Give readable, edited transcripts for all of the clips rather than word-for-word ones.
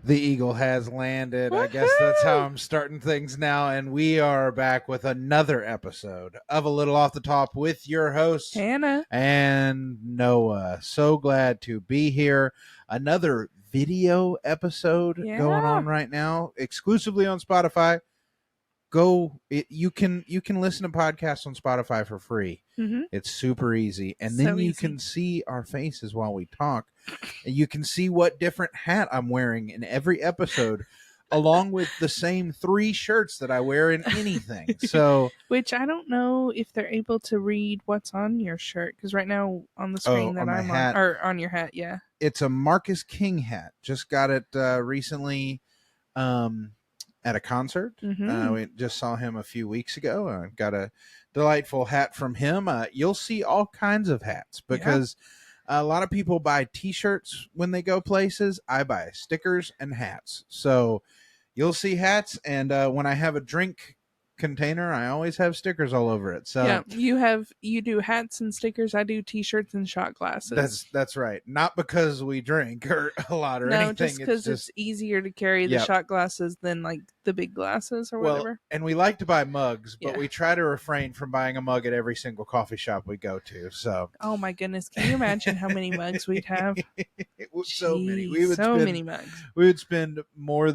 The eagle has landed. I guess that's how I'm starting things now. And we are back with another episode of A Little Off the Top with your hosts, Hannah and Noah. So glad to be here. Another video episode going on right now, exclusively on Spotify. You can listen to podcasts on Spotify for free. Mm-hmm. It's super easy, and then you can see our faces while we talk, and you can see what different hat I'm wearing in every episode, along with the same 3 shirts that I wear in anything. So, which I don't know if they're able to read what's on your shirt, because right now on the screen that I'm on, or on your hat, yeah, it's a Marcus King hat. Just got it recently. At a concert. We just saw him a few weeks ago. Got a delightful hat from him. You'll see all kinds of hats because a lot of people buy t-shirts when they go places. I buy stickers and hats. So you'll see hats, and when I have a drink container, I always have stickers all over it. So yeah, you do hats and stickers. I do t-shirts and shot glasses. That's right. Not because we drink or a lot or anything. No, just because it's easier to carry the shot glasses than like the big glasses or whatever. And we like to buy mugs, but we try to refrain from buying a mug at every single coffee shop we go to. So, oh my goodness, can you imagine how many mugs we'd have? So many. Many mugs. We would spend more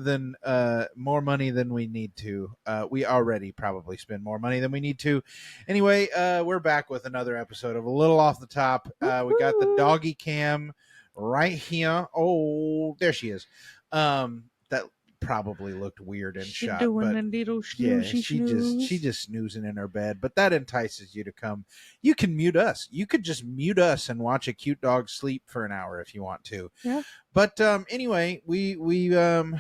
money than we need to. We already probably spend more money than we need to. Anyway, we're back with another episode of A Little Off the Top. We got the doggy cam right here. Oh, there she is. That probably looked weird in shot, but she just snoozing in her bed. But that entices you to come. You can mute us. You could just mute us and watch a cute dog sleep for an hour if you want to. Yeah. But anyway, we've got.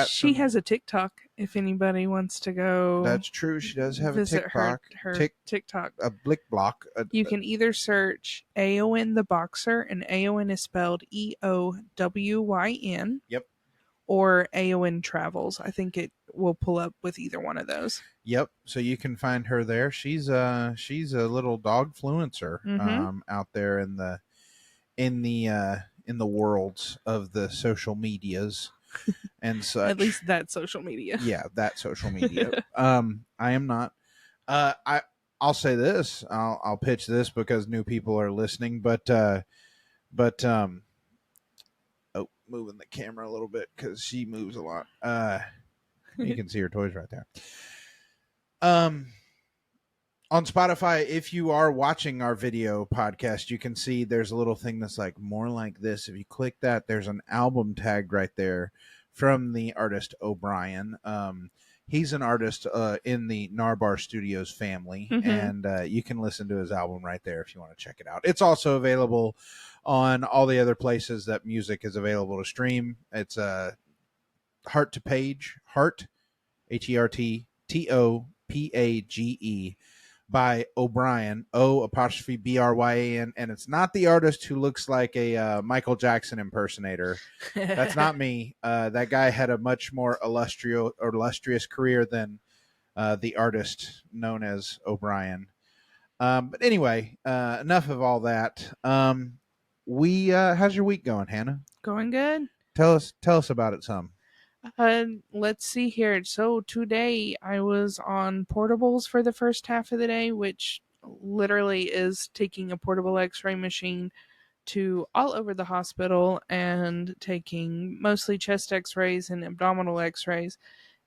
She has a TikTok. If anybody wants to go, that's true. She does have a TikTok. Her TikTok, a blick block. You can either search Aowen the Boxer, and Aowen is spelled EOWYN. Yep. Or Aowen Travels. I think it will pull up with either one of those. Yep. So you can find her there. She's a little dog fluencer out there in the worlds of the social medias and such. At least that social media. Yeah, that social media. I am not. I'll say this. I'll pitch this because new people are listening, but moving the camera a little bit because she moves a lot. You can see her toys right there. On Spotify, if you are watching our video podcast, you can see there's a little thing that's like more like this. If you click that, there's an album tag right there from the artist O'Brien. He's an artist in the Narbar Studios family, and you can listen to his album right there if you want to check it out. It's also available on all the other places that music is available to stream. It's Heart to Page, Heart, HERTTOPAGE, by O'Brien, O''Bryan, and it's not the artist who looks like a Michael Jackson impersonator. That's not me. That guy had a much more illustrious career than the artist known as O'Brien. But anyway, enough of all that. How's your week going, Hannah? Going good. Tell us about it some. Let's see here. So today I was on portables for the first half of the day, which literally is taking a portable x-ray machine to all over the hospital and taking mostly chest x-rays and abdominal x-rays.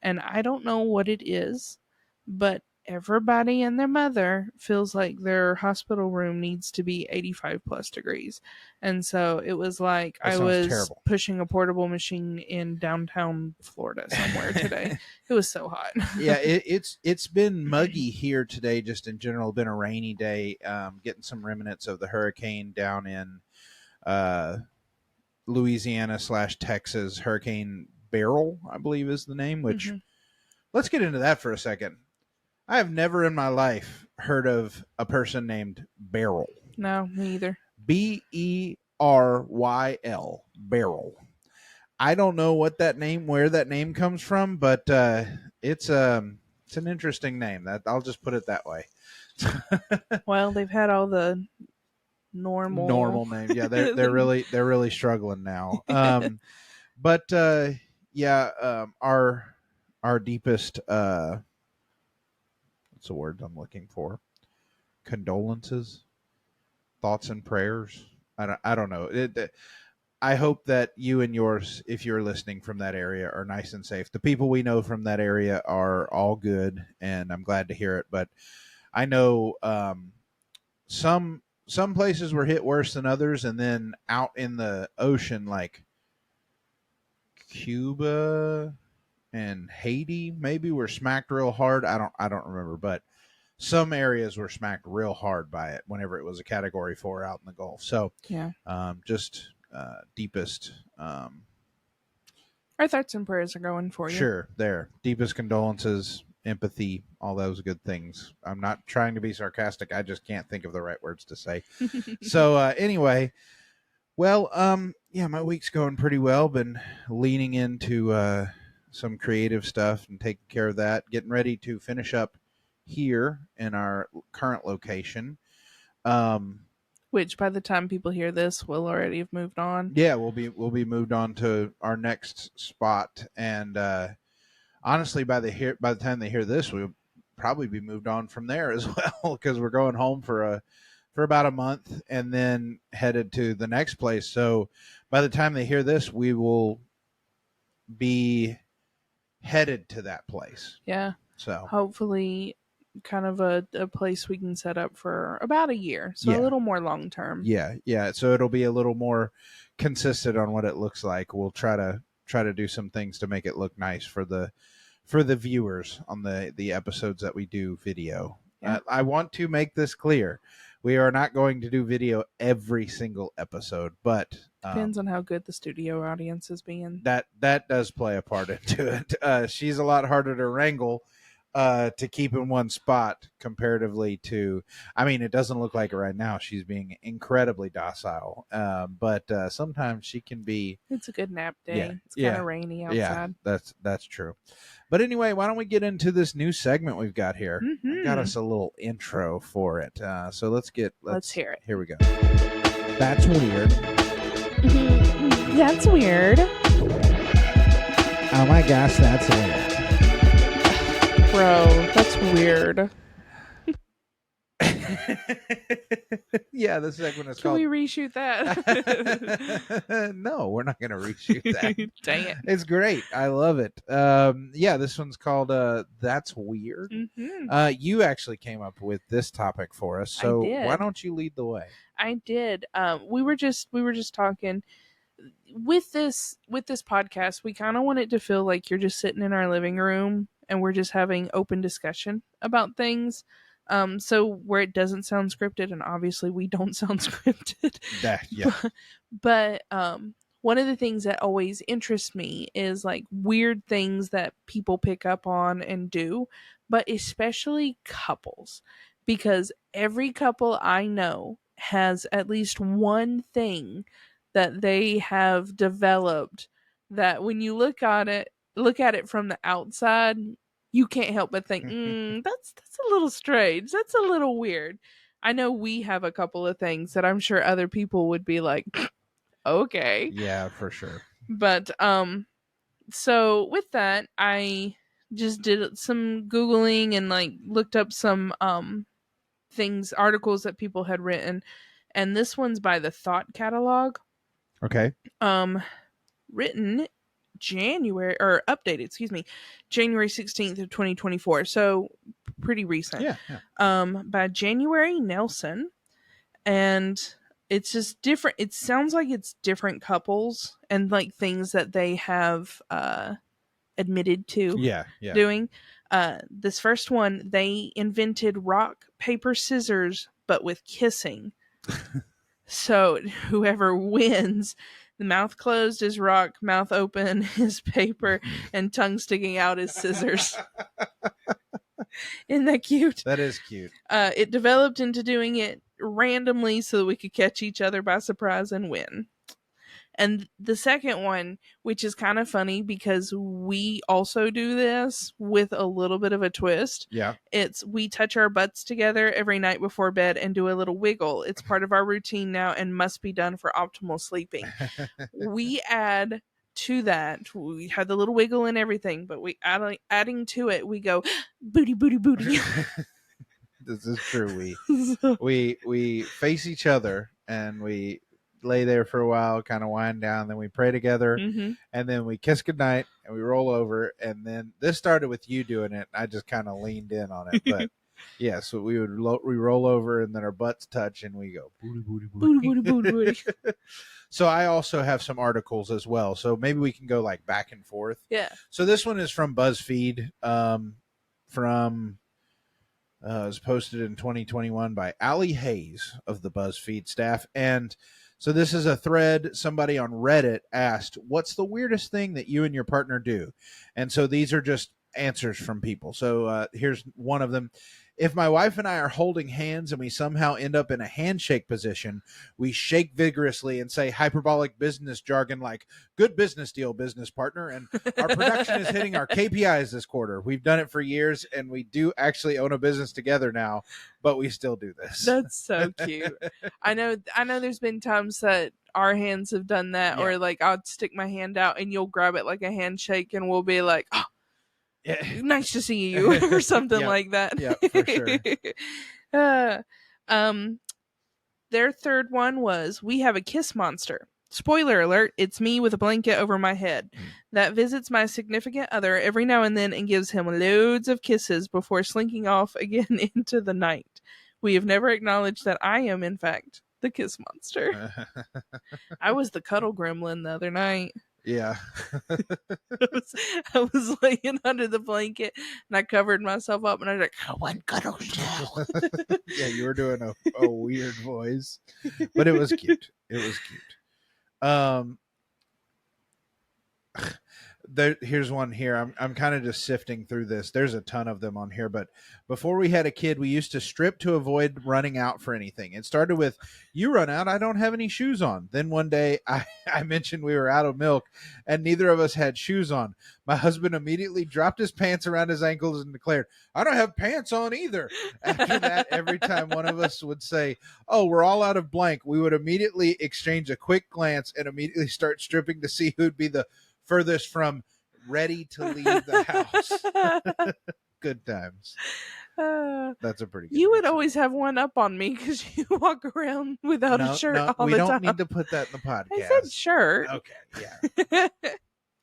And I don't know what it is, but everybody and their mother feels like their hospital room needs to be 85 plus degrees. And so it was like I was terrible. Pushing a portable machine in downtown Florida somewhere today. It was so hot. Yeah, it's been muggy here today, just in general. Been a rainy day, getting some remnants of the hurricane down in Louisiana / Texas. Hurricane Beryl, I believe is the name, which let's get into that for a second. I have never in my life heard of a person named Beryl. No, me either. Beryl, Beryl. I don't know where that name comes from, but it's an interesting name. I'll just put it that way. Well, they've had all the normal names. Yeah, they're really struggling now. But yeah, our deepest what's the word I'm looking for? Condolences, thoughts and prayers. I don't know. I hope that you and yours, if you're listening from that area, are nice and safe. The people we know from that area are all good, and I'm glad to hear it. But I know some places were hit worse than others, and then out in the ocean, like Cuba and Haiti, maybe were smacked real hard. I don't remember, but some areas were smacked real hard by it whenever it was a Category 4 out in the Gulf. So Yeah. just deepest Our thoughts and prayers are going for you. sure there deepest condolences, empathy, all those good things. I'm not trying to be sarcastic, I just can't think of the right words to say. So anyway, well, yeah, my week's going pretty well. Been leaning into some creative stuff and taking care of that, getting ready to finish up here in our current location. Which by the time people hear this will already have moved on. Yeah, we'll be moved on to our next spot, and honestly, by the time they hear this, we'll probably be moved on from there as well, because we're going home for about a month and then headed to the next place. So by the time they hear this, we will be headed to that place. Yeah. So Hopefully kind of a place we can set up for about a year. So Yeah. a little more long term. yeah, so it'll be a little more consistent on what it looks like. We'll try to do some things to make it look nice for the viewers on the episodes that we do video. Yeah. I want to make this clear. We are not going to do video every single episode, but Depends on how good the studio audience is being. that does play a part into it. She's a lot harder to wrangle to keep in one spot comparatively to, I mean, it doesn't look like it right now. She's being incredibly docile, but sometimes she can be. It's a good nap day. Yeah, It's kind of rainy outside. Yeah, that's true. But anyway, why don't we get into this new segment we've got here? I got us a little intro for it. So let's hear it. Here we go. That's weird. That's weird. Oh my gosh, that's weird. Bro, that's weird. Yeah, this segment is Can called. we reshoot that? No, we're not going to reshoot that. Dang it. It's great. I love it. Yeah, this one's called That's Weird. Mm-hmm. You actually came up with this topic for us, so I did. why don't you lead the way? I did. We were just talking with this podcast. We kind of want it to feel like you're just sitting in our living room and we're just having open discussion about things. So where it doesn't sound scripted, and obviously we don't sound scripted. Yeah. But one of the things that always interests me is like weird things that people pick up on and do, but especially couples, because every couple I know has at least one thing that they have developed that when you look at it from the outside, you can't help but think, that's a little strange. That's a little weird. I know we have a couple of things that I'm sure other people would be like, okay. Yeah, for sure. But so with that, I just did some Googling and like looked up some articles that people had written, and this one's by the Thought Catalog. Okay. Written January, or updated, excuse me, January 16th of 2024. So pretty recent. Yeah. By January Nelson. And it's just different. It sounds like it's different couples and like things that they have admitted to doing. This first one, they invented rock, paper, scissors, but with kissing. So whoever wins, the mouth closed is rock, mouth open is paper, and tongue sticking out is scissors. Isn't that cute? That is cute. It developed into doing it randomly so that we could catch each other by surprise and win. And the second one, which is kind of funny because we also do this with a little bit of a twist. Yeah. It's we touch our butts together every night before bed and do a little wiggle. It's part of our routine now and must be done for optimal sleeping. We add to that, we had the little wiggle and everything, but we adding to it, we go booty, booty, booty. This is true. So, We face each other and we lay there for a while, kind of wind down, then we pray together, mhm. and then we kiss goodnight and we roll over. And then this started with you doing it. I just kind of leaned in on it, but yeah, so we roll over and then our butts touch and we go booty, booty, Booty, booty, booty, booty. So I also have some articles as well, so maybe we can go like back and forth. Yeah. So this one is from BuzzFeed, from it was posted in 2021 by Allie Hayes of the BuzzFeed staff. And so this is a thread. Somebody on Reddit asked, what's the weirdest thing that you and your partner do? And so these are just answers from people. So here's one of them. If my wife and I are holding hands and we somehow end up in a handshake position, we shake vigorously and say hyperbolic business jargon like, good business deal, business partner. And our production is hitting our KPIs this quarter. We've done it for years and we do actually own a business together now, but we still do this. That's so cute. I know there's been times that our hands have done that, Yeah. or like I'll stick my hand out and you'll grab it like a handshake and we'll be like, oh, Yeah. nice to see you, or something Yep. like that. Yeah, for sure. Their third one was, we have a kiss monster. Spoiler alert, it's me with a blanket over my head that visits my significant other every now and then and gives him loads of kisses before slinking off again into the night. We have never acknowledged that I am, in fact, the kiss monster. I was the cuddle gremlin the other night. Yeah. I was laying under the blanket and I covered myself up and I was like, I want cuddles now. Yeah, you were doing a weird voice, but it was cute. It was cute. Here's one here. I'm kind of just sifting through this. There's a ton of them on here, but before we had a kid, we used to strip to avoid running out for anything. It started with, you run out, I don't have any shoes on. Then one day I mentioned we were out of milk and neither of us had shoes on. My husband immediately dropped his pants around his ankles and declared, I don't have pants on either. After that, every time one of us would say, oh, we're all out of blank, we would immediately exchange a quick glance and immediately start stripping to see who'd be the furthest from ready to leave the house. Good times. That's a pretty good You would answer. always have one up on me because you walk around without a shirt all the time. We don't need to put that in the podcast. I said shirt. Okay, yeah.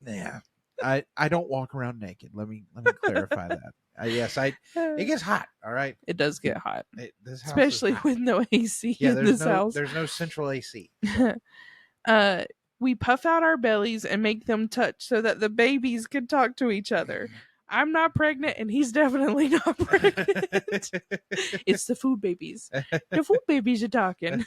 Yeah. I don't walk around naked. Let me clarify that. It gets hot, all right? It does get hot. This house especially is hot. with no AC Yeah, in this house. There's no central AC. We puff out our bellies and make them touch so that the babies can talk to each other. I'm not pregnant and he's definitely not pregnant. It's the food babies. The food babies are talking.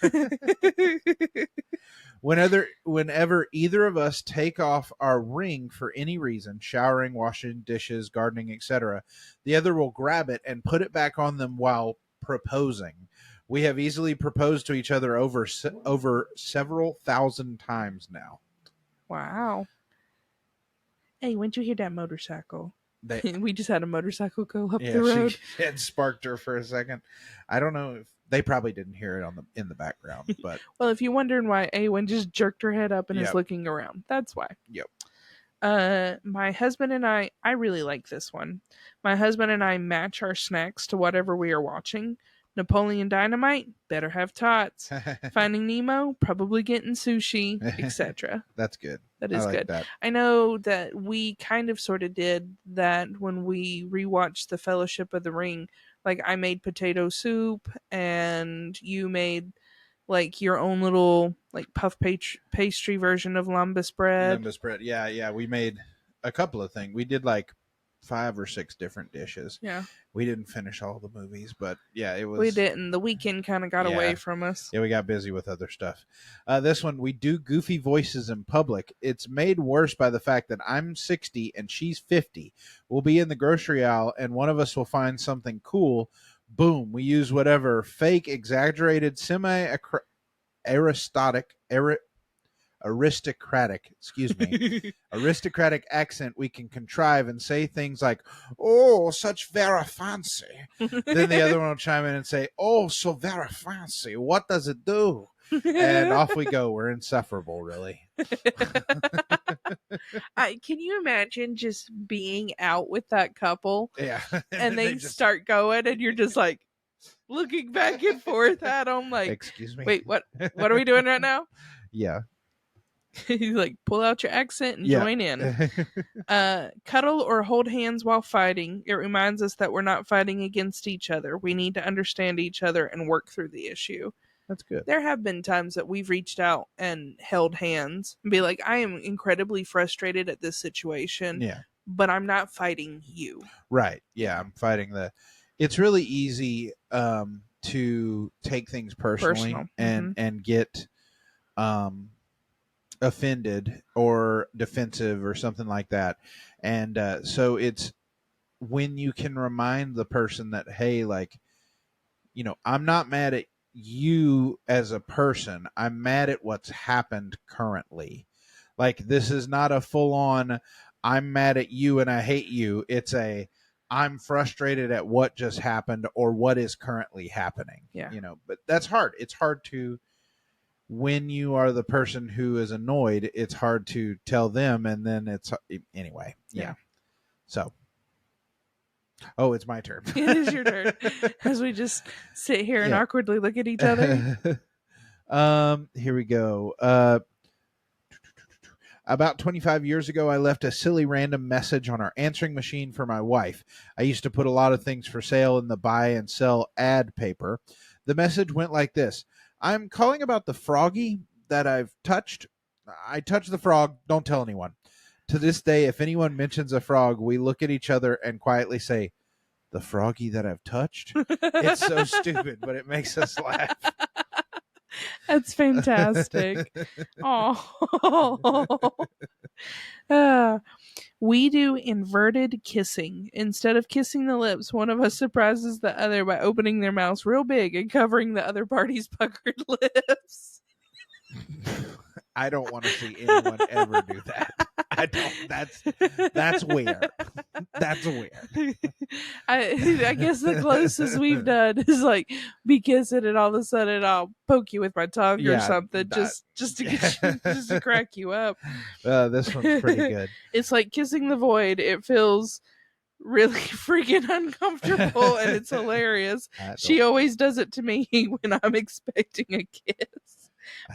Whenever either of us take off our ring for any reason, showering, washing dishes, gardening, etc., the other will grab it and put it back on them while proposing. We have easily proposed to each other over several thousand times now. Wow. Hey, when'd you hear that motorcycle? We just had a motorcycle go up the road. She had sparked her for a second. I don't know if they probably didn't hear it in the background, but well, if you're wondering why Awen just jerked her head up and is looking around, that's why. Yep. My husband and I really like this one. My husband and I match our snacks to whatever we are watching. Napoleon Dynamite, better have tots. Finding Nemo, probably getting sushi, etc. That's good. That is good. That. I know that we kind of sort of did that when we rewatched The Fellowship of the Ring. Like, I made potato soup and you made like your own little like puff pastry version of lembas bread. Lembas bread. Yeah. We made a couple of things. We did like 5 or 6 different dishes. Yeah. We didn't finish all the movies, but yeah, it was. We didn't. The weekend kind of got away from us. Yeah, we got busy with other stuff. This one, we do goofy voices in public. It's made worse by the fact that I'm 60 and she's 50. We'll be in the grocery aisle and one of us will find something cool. Boom. We use whatever fake, exaggerated, aristocratic accent we can contrive and say things like, oh, such very fancy. Then the other one will chime in and say, oh, so very fancy. What does it do? And off we go. We're insufferable, really. Can you imagine just being out with that couple Yeah. and they just, start going and you're just like looking back and forth at them like, excuse me. wait, what are we doing right now? Yeah. You like pull out your accent and Yeah. join in. Cuddle or hold hands while fighting. It reminds us that we're not fighting against each other. We need to understand each other and work through the issue. That's good. There have been times that we've reached out and held hands and be like, I am incredibly frustrated at this situation, Yeah. but I'm not fighting you. Right. Yeah. I'm fighting it's really easy to take things personally Personal. and get offended or defensive or something like that. And so it's when you can remind the person that, hey, like, I'm not mad at you as a person. I'm mad at what's happened currently. Like, this is not a full on, I'm mad at you and I hate you. It's I'm frustrated at what just happened or what is currently happening. Yeah. But that's hard. It's hard to, when you are the person who is annoyed, it's hard to tell them. And then anyway. Yeah. So, it's my turn. It is your turn as we just sit here and awkwardly look at each other. Here we go. About 25 years ago, I left a silly random message on our answering machine for my wife. I used to put a lot of things for sale in the buy and sell ad paper. The message went like this: I'm calling about the froggy that I've touched. I touched the frog. Don't tell anyone. To this day, if anyone mentions a frog, we look at each other and quietly say, the froggy that I've touched? It's so stupid, but it makes us laugh. That's fantastic. Oh. We do inverted kissing. Instead of kissing the lips, one of us surprises the other by opening their mouths real big and covering the other party's puckered lips. I don't want to see anyone ever do that. I don't. That's weird. That's weird. I guess the closest we've done is like be kissing and all of a sudden I'll poke you with my tongue or something just to get you, just to crack you up. This one's pretty good. It's like kissing the void. It feels really freaking uncomfortable and it's hilarious. She always does it to me when I'm expecting a kiss.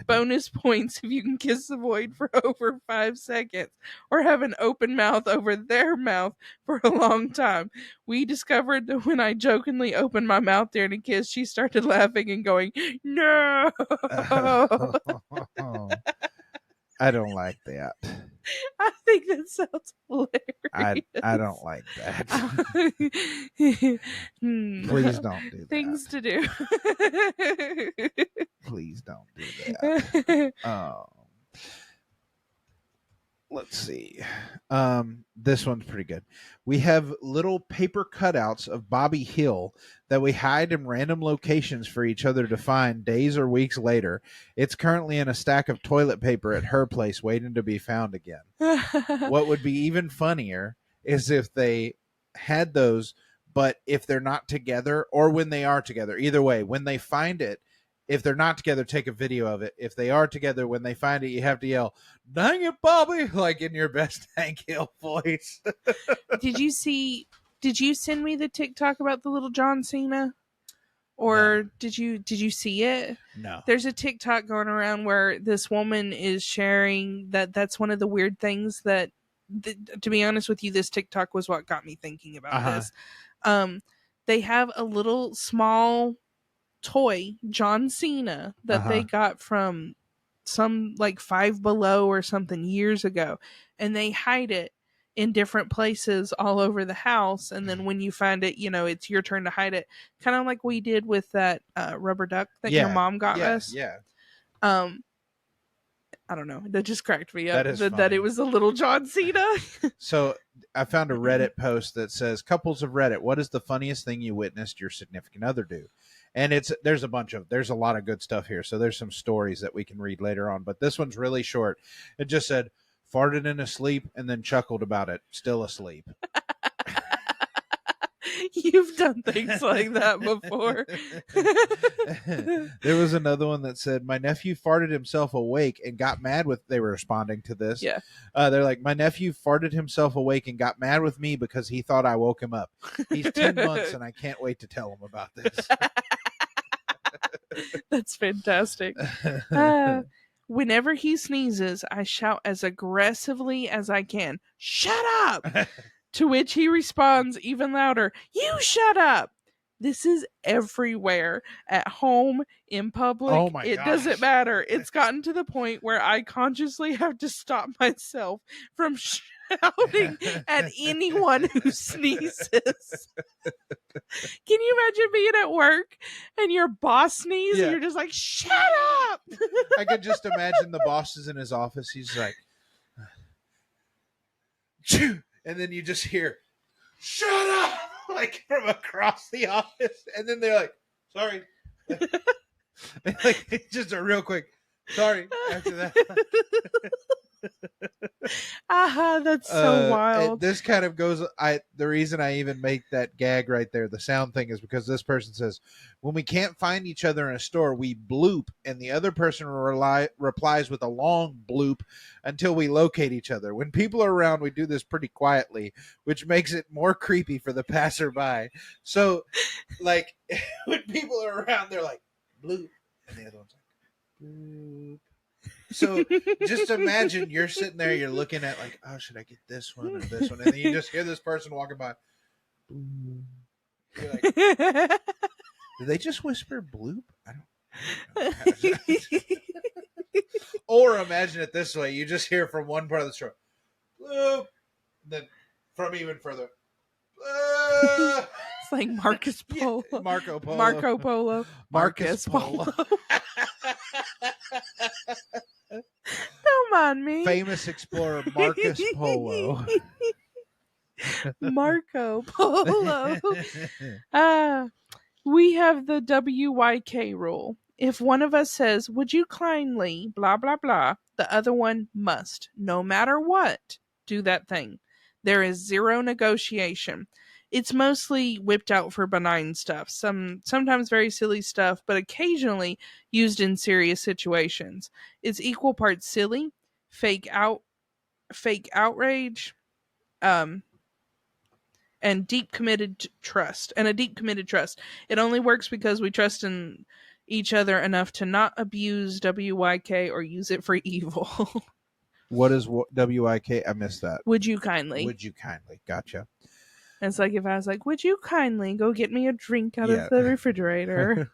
Bonus points if you can kiss the void for over 5 seconds or have an open mouth over their mouth for a long time. We discovered that when I jokingly opened my mouth during a kiss, she started laughing and going, no. I don't like that. I think that sounds hilarious. I don't like that. Please don't do that. Things to do. Please don't do that. Let's see. This one's pretty good. We have little paper cutouts of Bobby Hill that we hide in random locations for each other to find days or weeks later. It's currently in a stack of toilet paper at her place waiting to be found again. What would be even funnier is if they had those, but if they're not together or when they are together. Either way, when they find it, if they're not together, take a video of it. If they are together, when they find it, you have to yell, dang it, Bobby, like in your best Hank Hill voice. Did you send me the TikTok about the little John Cena? Or no. Did you see it? No. There's a TikTok going around where this woman is sharing that's one of the weird things that, to be honest with you, this TikTok was what got me thinking about this. They have a little small toy John Cena that they got from some like Five Below or something years ago, and they hide it in different places all over the house, and then when you find it, it's your turn to hide it, kind of like we did with that rubber duck that your mom got us. I don't know, that just cracked me up that it was a little John Cena. So I found a Reddit post that says, couples of Reddit, what is the funniest thing you witnessed your significant other do? And there's a lot of good stuff here. So there's some stories that we can read later on, but this one's really short. It just said, farted in his sleep and then chuckled about it, still asleep. You've done things like that before. There was another one that said, my nephew farted himself awake and got mad with, they were responding to this. Yeah. They're like, my nephew farted himself awake and got mad with me because he thought I woke him up. He's 10 months and I can't wait to tell him about this. That's fantastic. Whenever he sneezes, I shout as aggressively as I can, "Shut up!" To which he responds even louder, "You shut up!" This is everywhere. At home, in public, Oh my it gosh. doesn't matter. It's gotten to the point where I consciously have to stop myself from shouting at anyone who sneezes. Can you imagine being at work and your boss sneezes and you're just like, "Shut up!" I could just imagine the boss is in his office. He's like, "Chew," and then you just hear, "Shut up!" like from across the office, and then they're like, "Sorry," like it's just a real quick, "Sorry." After that, That's so wild. this kind of goes. The reason I even make that gag right there, the sound thing, is because this person says, when we can't find each other in a store, we bloop, and the other person replies with a long bloop until we locate each other. When people are around, we do this pretty quietly, which makes it more creepy for the passerby. So, like, when people are around, they're like bloop, and the other one's like bloop. So just imagine you're sitting there, you're looking at like, oh, should I get this one or this one? And then you just hear this person walking by. You're like, did they just whisper bloop? I don't. Or imagine it this way: you just hear from one part of the store, bloop, then from even further. It's like Marcus Polo. Yeah, Marco Polo. Marco Polo. Marcus Polo. Don't mind me. Famous explorer Marcus Polo. Marco Polo. We have the WYK rule. If one of us says, "Would you kindly blah blah blah," the other one must, no matter what, do that thing. There is zero negotiation. It's mostly whipped out for benign stuff, sometimes very silly stuff, but occasionally used in serious situations. It's equal parts silly, fake outrage, and deep committed trust. And a deep committed trust. It only works because we trust in each other enough to not abuse WYK or use it for evil. What is WIK? I missed that. Would you kindly? Would you kindly? Gotcha. It's like if I was like, "Would you kindly go get me a drink out of the refrigerator?"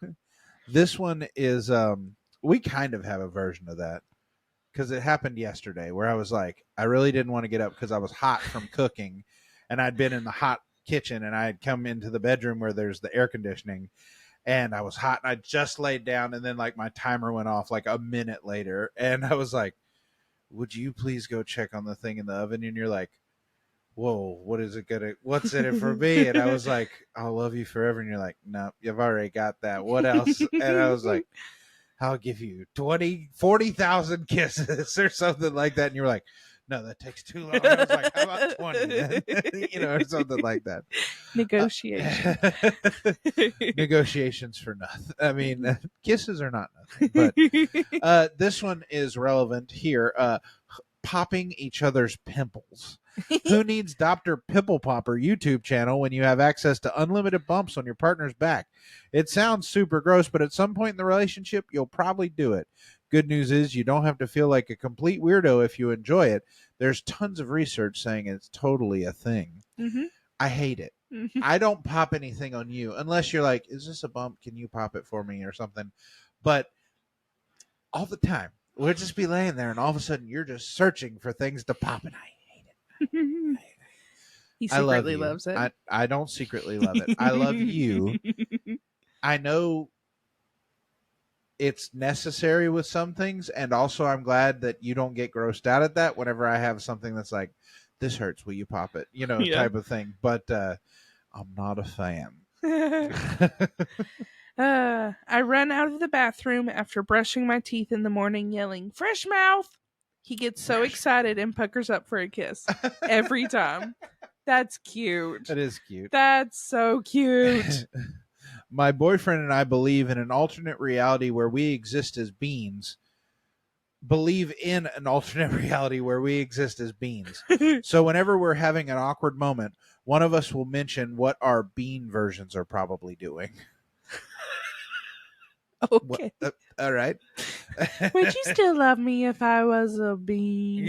This one is, we kind of have a version of that because it happened yesterday where I was like, I really didn't want to get up because I was hot from cooking and I'd been in the hot kitchen and I had come into the bedroom where there's the air conditioning and I was hot and I just laid down and then like my timer went off like a minute later and I was like, would you please go check on the thing in the oven? And you're like, whoa, what's in it for me? And I was like, I'll love you forever. And you're like, no, you've already got that. What else? And I was like, I'll give you 40,000 kisses or something like that. And you were like, no, that takes too long. I was like, how about 20 then? Or something like that. Negotiation. Negotiations for nothing. I mean, kisses are not nothing. But this one is relevant here. Popping each other's pimples. Who needs Dr. Pimple Popper YouTube channel when you have access to unlimited bumps on your partner's back? It sounds super gross, but at some point in the relationship, you'll probably do it. Good news is you don't have to feel like a complete weirdo if you enjoy it. There's tons of research saying it's totally a thing. Mm-hmm. I hate it. Mm-hmm. I don't pop anything on you unless you're like, is this a bump? Can you pop it for me or something? But all the time, we'll just be laying there and all of a sudden you're just searching for things to pop and I hate it. He secretly loves it. I don't secretly love it. I love you. I know it's necessary with some things, and also I'm glad that you don't get grossed out at that whenever I have something that's like, this hurts, will you pop it? Type of thing. But I'm not a fan. I run out of the bathroom after brushing my teeth in the morning yelling, "Fresh mouth!" He gets so excited and puckers up for a kiss. Every time. That's cute. That is cute. That's so cute. My boyfriend and I believe in an alternate reality where we exist as beans. Believe in an alternate reality where we exist as beans. So whenever we're having an awkward moment, one of us will mention what our bean versions are probably doing. Okay. All right. Would you still love me if I was a bean?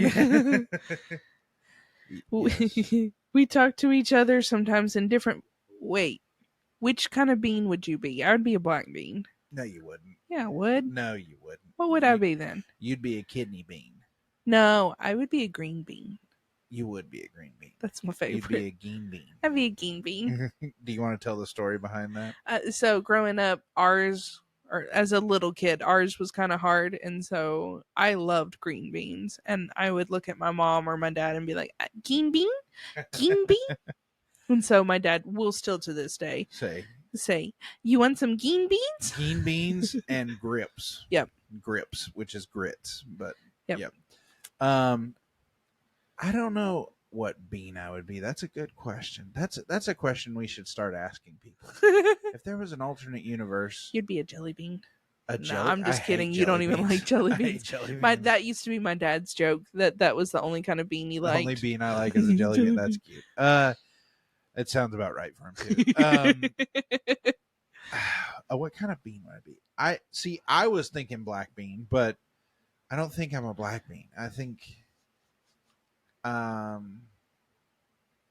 Yes. We talk to each other sometimes in different. Wait, which kind of bean would you be? I would be a black bean. No, you wouldn't. Yeah, I would. No, you wouldn't. What would I be then? You'd be a kidney bean. No, I would be a green bean. You would be a green bean. That's my favorite. You'd be a green bean. I'd be a green bean. Do you want to tell the story behind that? So growing up, ours, or as a little kid, ours was kind of hard, and so I loved green beans, and I would look at my mom or my dad and be like, "Green bean, green bean," and so my dad will still to this day say, "You want some green beans?" Green beans and grips. Yep. Grips, which is grits, but yep. I don't know what bean I would be. That's a good question. That's a question we should start asking people. If there was an alternate universe, you'd be a jelly bean. No, I'm just kidding. You don't even like jelly beans. That used to be my dad's joke. That was the only kind of bean he liked. The only bean I like is a jelly bean. That's cute. It sounds about right for him too. What kind of bean would I be? I was thinking black bean, but I don't think I'm a black bean. I think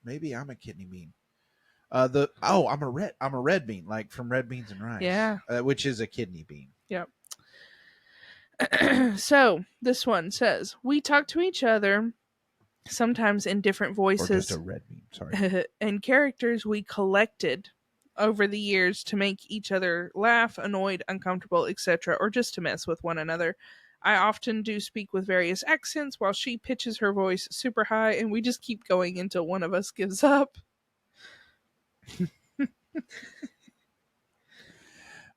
maybe I'm a kidney bean. I'm a red bean, like from Red Beans and Rice. Yeah. Which is a kidney bean. Yep. So this one says, we talk to each other sometimes in different voices. Or just a red bean, sorry. And characters we collected over the years to make each other laugh, annoyed, uncomfortable, etc., or just to mess with one another. I often do speak with various accents while she pitches her voice super high, and we just keep going until one of us gives up.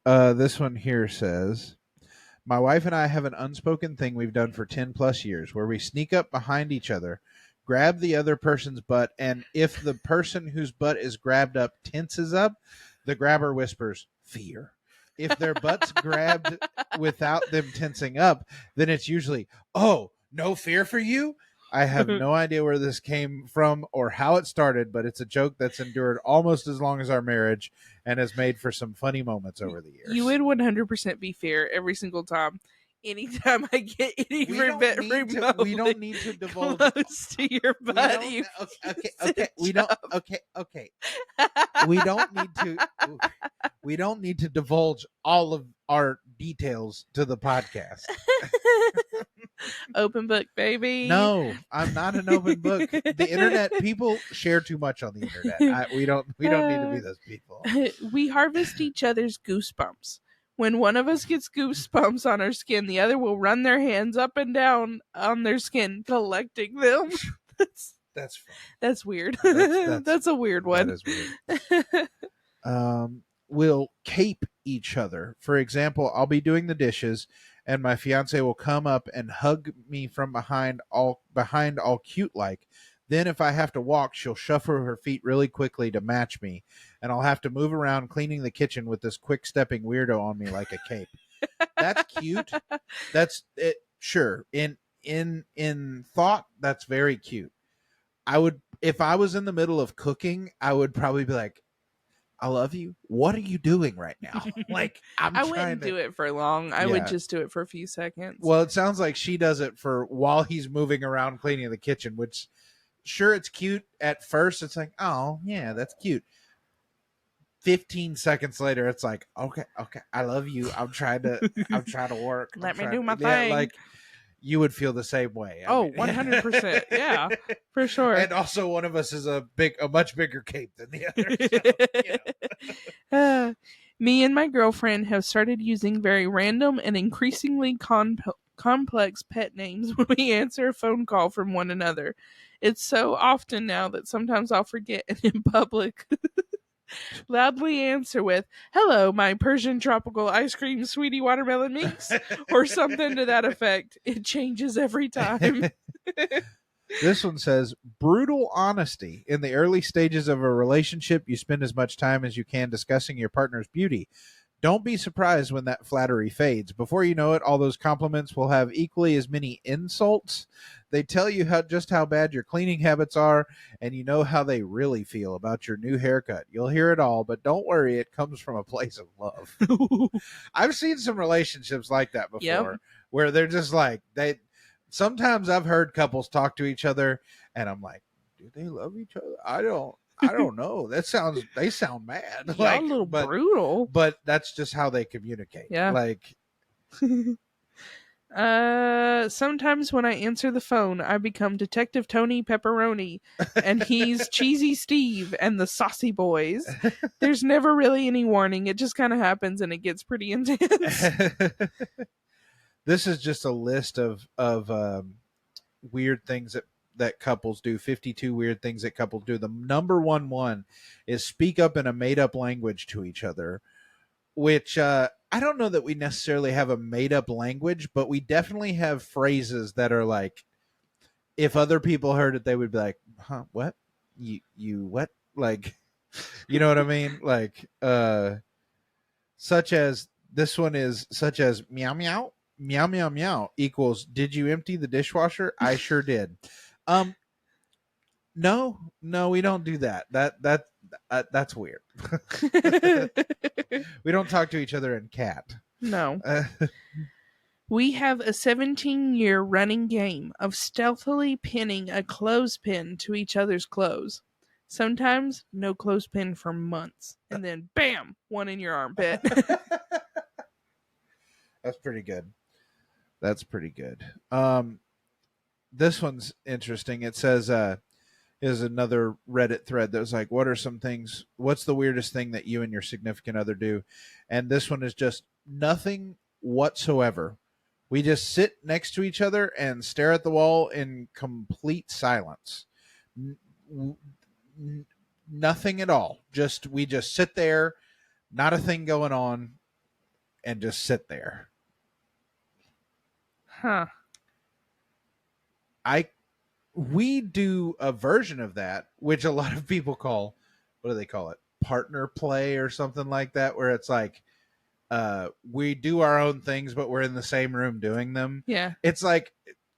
This one here says, my wife and I have an unspoken thing we've done for 10 plus years where we sneak up behind each other, grab the other person's butt, and if the person whose butt is grabbed up tenses up, the grabber whispers, fear. If their butt's grabbed without them tensing up, then it's usually, oh, no fear for you? I have no idea where this came from or how it started, but it's a joke that's endured almost as long as our marriage and has made for some funny moments over the years. You would 100% be fair every single time. Anytime I get any we don't need to divulge close to your butt. We don't need to divulge all of our details to the podcast. Open book, baby. No, I'm not an open book. The internet, people share too much on the internet. We don't need to be those people. We harvest each other's goosebumps. When one of us gets goosebumps on our skin, the other will run their hands up and down on their skin, collecting them. That's fun. That's weird. That's a weird one. That is weird. We'll cape each other. For example, I'll be doing the dishes, and my fiance will come up and hug me from behind all cute like. Then if I have to walk, she'll shuffle her feet really quickly to match me, and I'll have to move around cleaning the kitchen with this quick-stepping weirdo on me like a cape. That's cute. That's it. Sure. In thought, that's very cute. If I was in the middle of cooking, I would probably be like, I love you. What are you doing right now? Like, I wouldn't do it for long. I would just do it for a few seconds. Well, it sounds like she does it for while he's moving around cleaning the kitchen, which, sure, it's cute at first. It's like, oh yeah, that's cute. 15 seconds later, it's like, okay, I love you. I'm trying to work. Let me do my thing. Like, you would feel the same way. 100%. Yeah, for sure. And also, one of us is a much bigger cape than the other. So, me and my girlfriend have started using very random and increasingly complex pet names when we answer a phone call from one another. It's so often now that sometimes I'll forget and in public loudly answer with, hello, my Persian tropical ice cream sweetie watermelon mix, or something to that effect. It changes every time. This one says brutal honesty. In the early stages of a relationship, you spend as much time as you can discussing your partner's beauty. Don't be surprised when that flattery fades. Before you know it, all those compliments will have equally as many insults. They tell you how bad your cleaning habits are, and you know how they really feel about your new haircut. You'll hear it all, but don't worry, it comes from a place of love. I've seen some relationships like that Yep. before where they're just like they sometimes I've heard couples talk to each other and I'm like, do they love each other? I don't know. They sound mad. Y'all a little brutal. But that's just how they communicate. Yeah. Like Sometimes when I answer the phone, I become Detective Tony Pepperoni, and he's Cheesy Steve and the Saucy Boys. There's never really any warning. It just kind of happens, and it gets pretty intense. this is just a list of weird things that couples do. 52 weird things that couples do. The number one is speak up in a made up language to each other, which I don't know that we necessarily have a made up language, but we definitely have phrases that are like, if other people heard it, they would be like, huh, what? You what? Like, you know what I mean? Like, such as this one is such as meow meow meow meow meow equals did you empty the dishwasher? I sure did. Um, no, we don't do that. That's weird. We don't talk to each other in cat. No. We have a 17-year running game of stealthily pinning a clothespin to each other's clothes. Sometimes no clothespin for months. And then bam, one in your armpit. That's pretty good. That's pretty good. This one's interesting. It says is another Reddit thread that was like, what's the weirdest thing that you and your significant other do? And this one is just nothing whatsoever. We just sit next to each other and stare at the wall in complete silence. Nothing at all. We just sit there, not a thing going on, and just sit there. Huh. We do a version of that, which a lot of people call, what do they call it? Partner play or something like that, where it's like we do our own things, but we're in the same room doing them. Yeah. It's like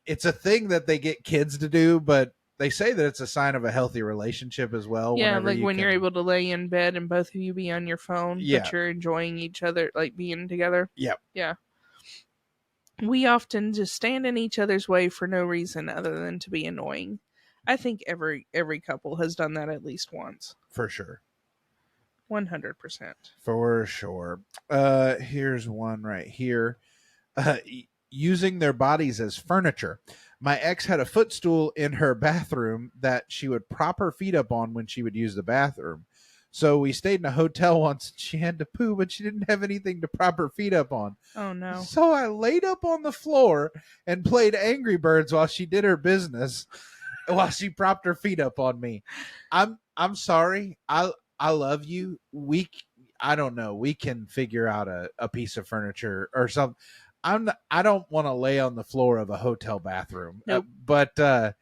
it's a thing that they get kids to do, but they say that it's a sign of a healthy relationship as well. Yeah, like when you're able to lay in bed and both of you be on your phone, Yeah. but you're enjoying each other, like being together. Yep. Yeah. We often just stand in each other's way for no reason other than to be annoying. I think every couple has done that at least once. For sure. 100%. For sure. Here's one right here. Using their bodies as furniture. My ex had a footstool in her bathroom that she would prop her feet up on when she would use the bathroom. So we stayed in a hotel once and she had to poo, but she didn't have anything to prop her feet up on. Oh no. So I laid up on the floor and played Angry Birds while she did her business, while she propped her feet up on me. I'm sorry. I love you. I don't know. We can figure out a piece of furniture or something. I don't want to lay on the floor of a hotel bathroom. Nope. But I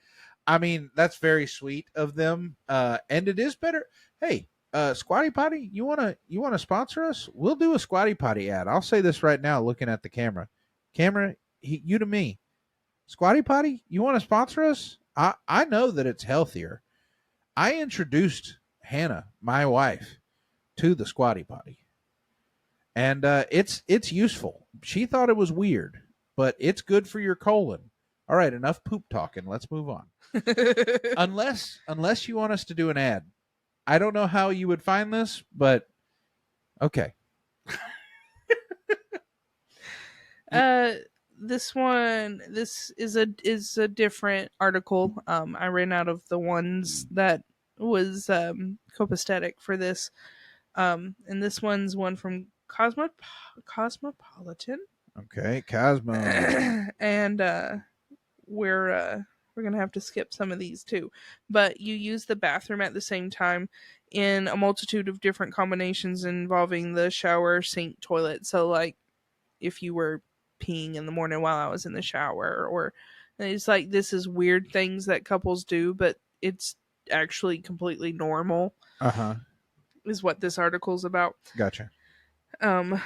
mean, that's very sweet of them. And it is better. Hey, Squatty Potty, you wanna sponsor us? We'll do a Squatty Potty ad. I'll say this right now, looking at the camera. You to me. Squatty Potty, you want to sponsor us? I know that it's healthier. I introduced Hannah, my wife, to the Squatty Potty, and it's useful. She thought it was weird, but it's good for your colon. All right, enough poop talking. Let's move on. Unless you want us to do an ad. I don't know how you would find this, but okay. This is a different article. I ran out of the ones that was copacetic for this. And this one's one from Cosmopolitan. Okay, Cosmo. And we're gonna have to skip some of these too. But you use the bathroom at the same time in a multitude of different combinations involving the shower, sink, toilet. So like if you were peeing in the morning while I was in the shower, or And it's like, this is weird things that couples do, but it's actually completely normal, Uh-huh. is what this article's about. Gotcha. Um,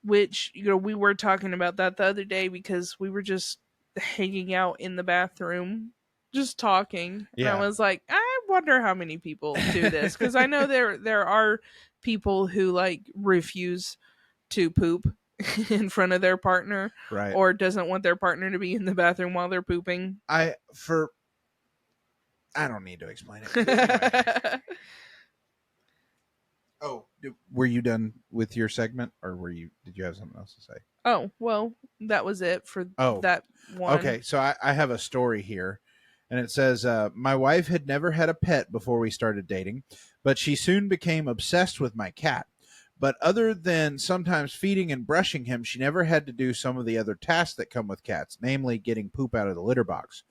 which, we were talking about that the other day because we were just hanging out in the bathroom, just talking. And I Yeah. was like, I wonder how many people do this. Because I know there are people who like refuse to poop in front of their partner Right. or doesn't want their partner to be in the bathroom while they're pooping. I don't need to explain it. Anyway. Oh, were you done with your segment, or did you have something else to say? Oh, well, that was it for Oh, that one. okay. So I have a story here, and it says, my wife had never had a pet before we started dating, but she soon became obsessed with my cat. But other than sometimes feeding and brushing him, she never had to do some of the other tasks that come with cats, namely getting poop out of the litter box.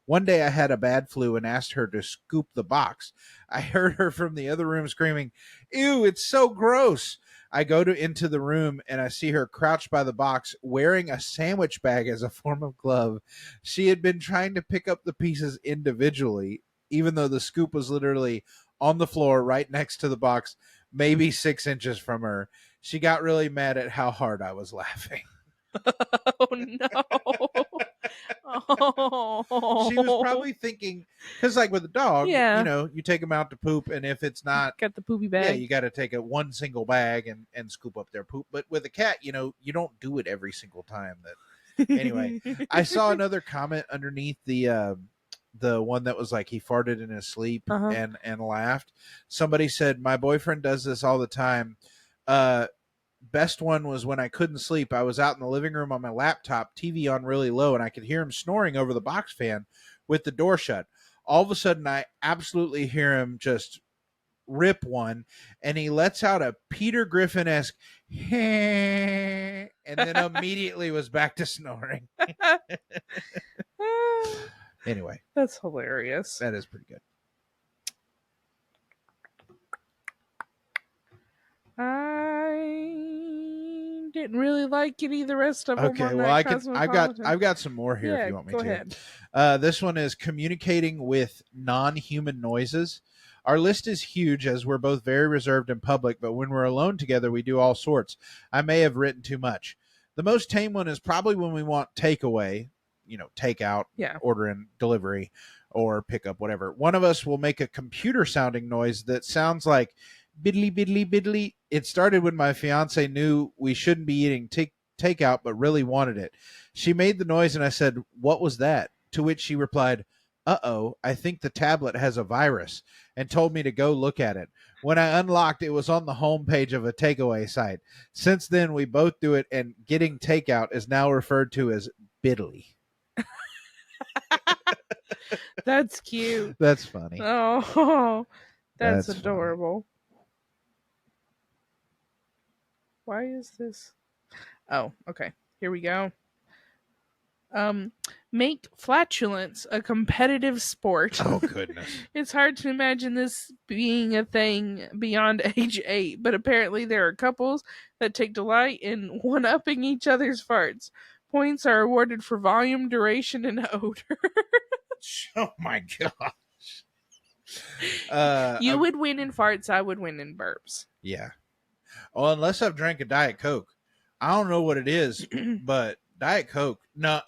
One day I had a bad flu and asked her to scoop the box. I heard her from the other room screaming, "Ew, it's so gross." I go into the room and I see her crouched by the box wearing a sandwich bag as a form of glove. She had been trying to pick up the pieces individually, even though the scoop was literally on the floor right next to the box, maybe 6 inches from her. She got really mad at how hard I was laughing. Oh no. She was Oh. probably thinking, because like with a dog, Yeah. you take them out to poop, and if it's not, Got the poopy yeah, bag. you got to take one single bag and scoop up their poop. But with a cat, you don't do it every single time. That anyway. I saw another comment underneath the one that was like he farted in his sleep Uh-huh. and laughed. Somebody said my boyfriend does this all the time. Uh, Best one was when I couldn't sleep. I was out in the living room on my laptop, TV on really low, and I could hear him snoring over the box fan with the door shut. All of a sudden, I absolutely hear him just rip one, and he lets out a Peter Griffin esque, and then immediately was back to snoring. Anyway, That's hilarious. that is pretty good. I didn't really like any of the rest of them Okay, on well, that I've Cosmopolitan. got some more here if Yeah, you want me go to. ahead. This one is communicating with non-human noises. Our list is huge as we're both very reserved in public, but when we're alone together, we do all sorts. I may have written too much. The most tame one is probably when we want takeaway, takeout, Yeah. order and delivery, or pickup, whatever. One of us will make a computer sounding noise that sounds like biddly biddly biddly. It started when my fiance knew we shouldn't be eating takeout, but really wanted it. She made the noise, and I said, "What was that?" To which she replied, "Uh-oh, I think the tablet has a virus," and told me to go look at it. When I unlocked, it was on the home page of a takeaway site. Since then, we both do it, and getting takeout is now referred to as biddly. That's cute. That's funny. Oh, that's That's adorable. Why is this? Oh, okay. Here we go. Make flatulence a competitive sport. Oh, goodness. It's hard to imagine this being a thing beyond age 8, but apparently there are couples that take delight in one-upping each other's farts. Points are awarded for volume, duration, and odor. Oh, my gosh. You would win in farts, I would win in burps. Yeah. Well, unless I've drank a Diet Coke. I don't know what it is, but Diet Coke. No,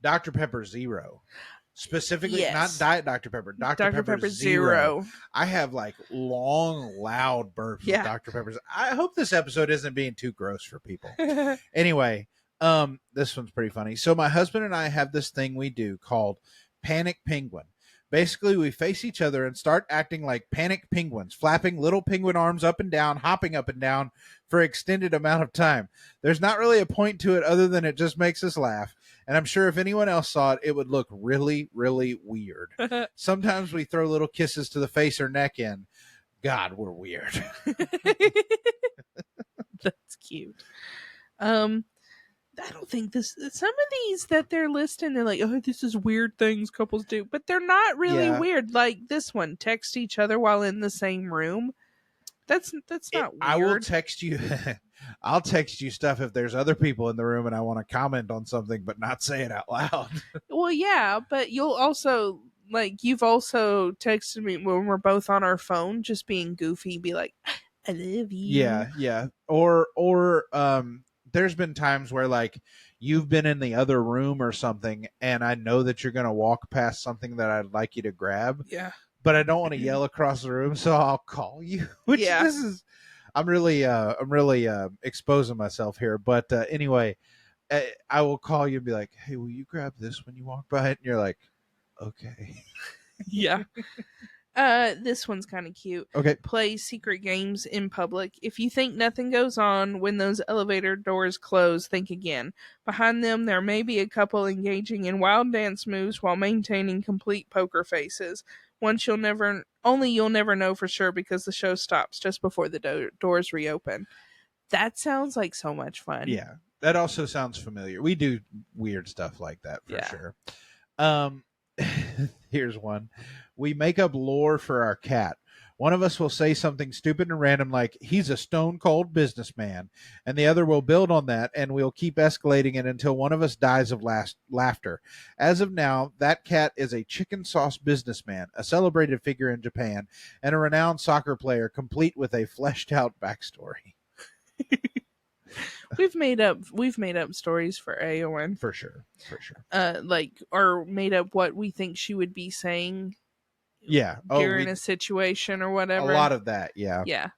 Dr. Pepper Zero. Specifically, Yes. not Diet Dr. Pepper. Dr. Pepper Zero. I have like long, loud burps with Dr. Pepper's. I hope this episode isn't being too gross for people. Anyway, this one's pretty funny. So my husband and I have this thing we do called Panic Penguin. Basically, we face each other and start acting like panicked penguins, flapping little penguin arms up and down, hopping up and down for extended amount of time. There's not really a point to it other than it just makes us laugh. And I'm sure if anyone else saw it, it would look really, really weird. Sometimes we throw little kisses to the face or neck in. God, we're weird. That's cute. I don't think some of these that they're listing, they're like, oh, this is weird things couples do, but they're not really weird. Like this one, text each other while in the same room. That's not I will weird. text you. I'll text you stuff if there's other people in the room and I want to comment on something, but not say it out loud. Well, yeah, but you'll also like you've also texted me when we're both on our phone, just being goofy, be like, "I love you." Yeah. There's been times where like you've been in the other room or something, and I know that you're gonna walk past something that I'd like you to grab, Yeah, but I don't want to yell across the room, so I'll call you. Which yeah, this is, I'm really exposing myself here, but anyway, I will call you and be like, "Hey, will you grab this when you walk by it?" And you're like, "Okay, yeah. This one's kind of cute. okay, Play secret games in public. If you think nothing goes on when those elevator doors close, think again. Behind them, there may be a couple engaging in wild dance moves while maintaining complete poker faces. Only you'll never know for sure because the show stops just before the doors reopen. That sounds like so much fun. yeah." That also sounds familiar. We do weird stuff like that for Yeah. sure. Um, here's one. We make up lore for our cat. One of us will say something stupid and random like, he's a stone cold businessman. And the other will build on that, and we'll keep escalating it until one of us dies of laughter. As of now, that cat is a chicken sauce businessman, a celebrated figure in Japan, and a renowned soccer player, complete with a fleshed out backstory. We've made up stories for Aowen. For sure. For sure. Like or made up what we think she would be saying Yeah. Oh, during a situation or whatever. a lot of that. Yeah. Yeah.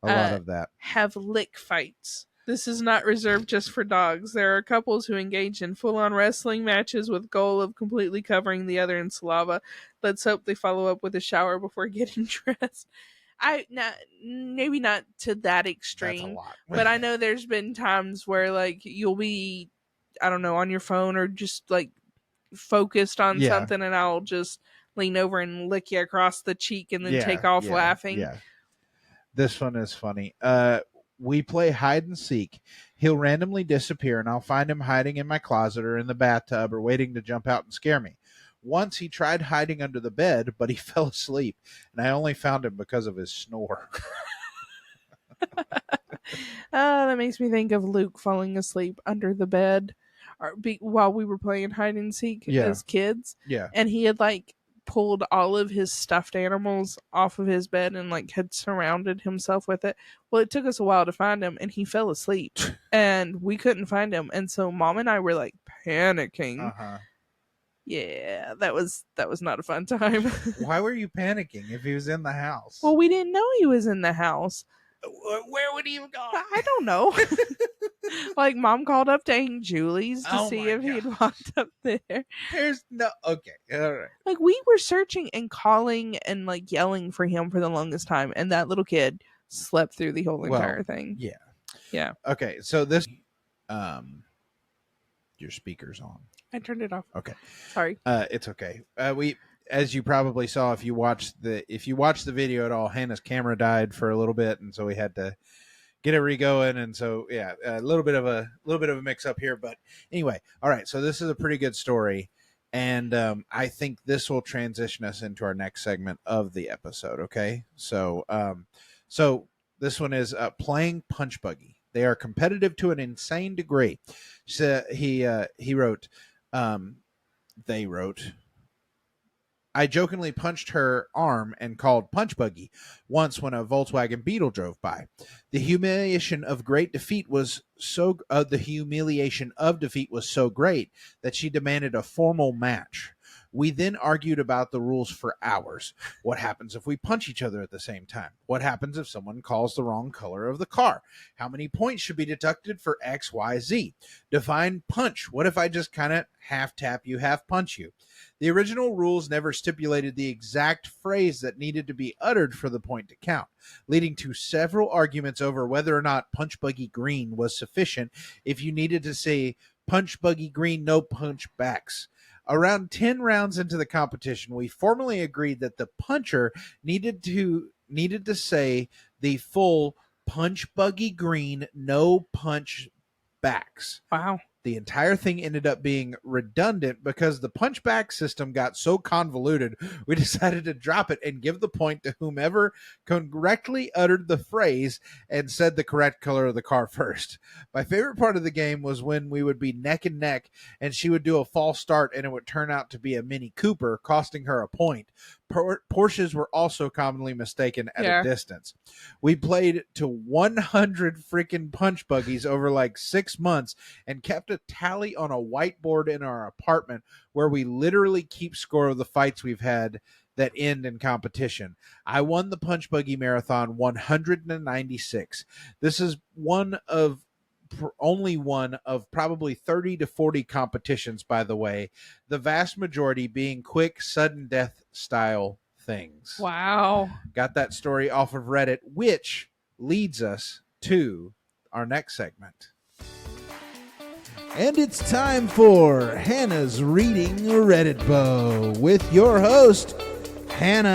A lot of that. Have lick fights. This is not reserved just for dogs. There are couples who engage in full-on wrestling matches with goal of completely covering the other in saliva. Let's hope they follow up with a shower before getting dressed. I not maybe not to that That's a extreme, lot. but I know there's been times where like you'll be, I don't know, on your phone or just like focused on Yeah. something, and I'll just lean over and lick you across the cheek and then take Yeah. off Yeah. laughing. Yeah. This one is funny. We play hide and seek. He'll randomly disappear, and I'll find him hiding in my closet or in the bathtub or waiting to jump out and scare me. Once he tried hiding under the bed, but he fell asleep, and I only found him because of his snore. That makes me think of Luke falling asleep under the bed while we were playing hide and seek Yeah. as kids. Yeah. And he had like pulled all of his stuffed animals off of his bed and like had surrounded himself with it. Well, it took us a while to find him and he fell asleep and we couldn't find him. And so mom and I were like panicking. Uh-huh. Yeah, that was not a fun time. Why were you panicking if he was in the house? Well, we didn't know he was in the house. Where would he have gone? I don't know. Like mom called up to Aunt Julie's to Oh see my if he'd gosh. walked up there. There's no. Okay. All right. Like we were searching and calling and like yelling for him for the longest time, and that little kid slept through the whole entire thing. Yeah. Yeah. Okay. So this. Your speaker's on. I turned it off. Okay. Sorry. It's okay. We, as you probably saw, if you watched the video at all, Hannah's camera died for a little bit, and so we had to get it re-going. And so yeah, a little bit of a mix up here, but anyway, all right. So this is a pretty good story, and I think this will transition us into our next segment of the episode. Okay, so so this one is playing punch buggy. They are competitive to an insane degree. So he wrote, they wrote, I jokingly punched her arm and called punch buggy once when a Volkswagen Beetle drove by. The humiliation of defeat was so great that she demanded a formal match. We then argued about the rules for hours. What happens if we punch each other at the same time? What happens if someone calls the wrong color of the car? How many points should be deducted for X, Y, Z? Define punch. What if I just kind of half tap you, half punch you? The original rules never stipulated the exact phrase that needed to be uttered for the point to count, leading to several arguments over whether or not punch buggy green was sufficient if you needed to say punch buggy green, no punch backs. Around 10 rounds into the competition, we formally agreed that the puncher needed to say the full punch buggy green, no punch backs. Wow. The entire thing ended up being redundant because the punchback system got so convoluted, we decided to drop it and give the point to whomever correctly uttered the phrase and said the correct color of the car first. My favorite part of the game was when we would be neck and neck and she would do a false start and it would turn out to be a Mini Cooper, costing her a point. Porsches were also commonly mistaken at a distance. We played to 100 freaking punch buggies over like 6 months and kept a tally on a whiteboard in our apartment where we literally keep score of the fights we've had that end in competition. I won the punch buggy marathon 196. This is only one of probably 30 to 40 competitions, by the way, the vast majority being quick, sudden death style things. Wow. Got that story off of Reddit, which leads us to our next segment. And it's time for Hannah's Reading Reddit Bow with your host, Hannah.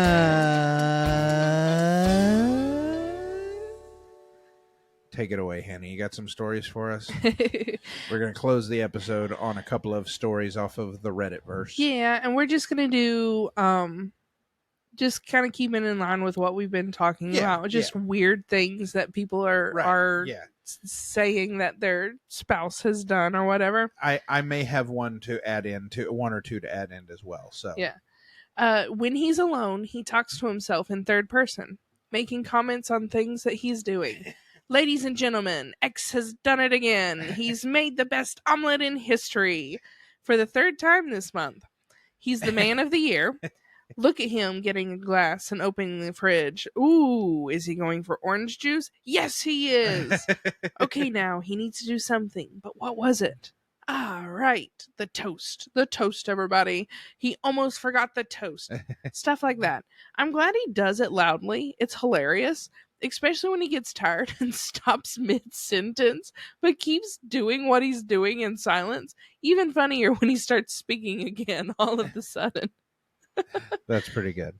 Take it away, Hannah. You got some stories for us? We're going to close the episode on a couple of stories off of the Reddit verse. Yeah, and we're just going to do just kind of keeping in line with what we've been talking about. Just weird things that people are saying that their spouse has done or whatever. I may have one or two to add in as well. So yeah. When he's alone, he talks to himself in third person, making comments on things that he's doing. Ladies and gentlemen, X has done it again. He's made the best omelet in history for the third time this month. He's the man of the year. Look at him getting a glass and opening the fridge. Ooh, is he going for orange juice? Yes, he is. Okay, now he needs to do something. But what was it? Ah, right. The toast. The toast, everybody. He almost forgot the toast. Stuff like that. I'm glad he does it loudly. It's hilarious. Especially when he gets tired and stops mid-sentence, but keeps doing what he's doing in silence. Even funnier when he starts speaking again all of a sudden. That's pretty good.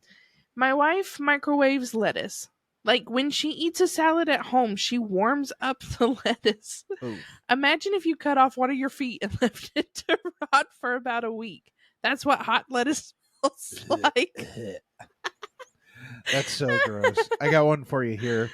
My wife microwaves lettuce. Like when she eats a salad at home, she warms up the lettuce. Ooh. Imagine if you cut off one of your feet and left it to rot for about a week. That's what hot lettuce smells like. That's so gross. I got one for you here.